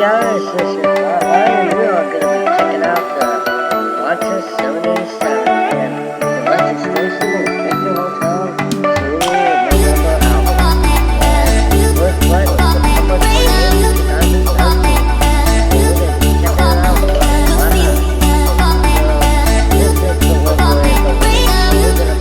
guys, this is and we are going to be checking out the Watches 787 and the Watches Station Station Hotel, Sulu, November Alpha. And first flight was September 28th, 2013. So we're going to be checking it out. This is the livery, so we're going to be starting here.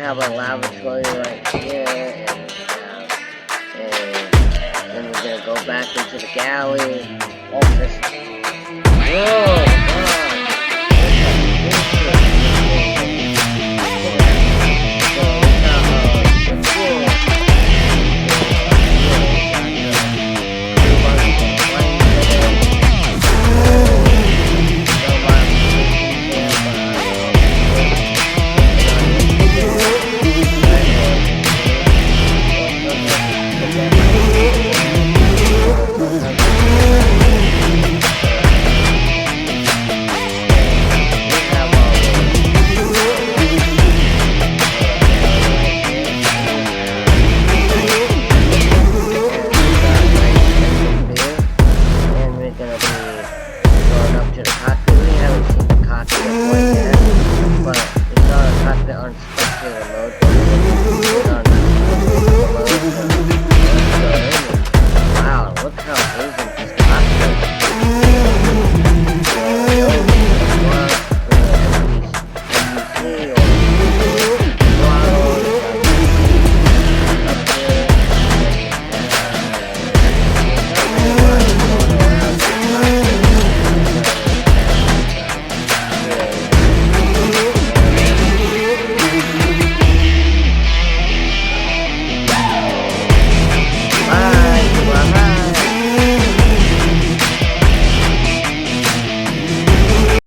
Have a lavatory right here, and then we're gonna go back into the galley. Oh, this. Whoa!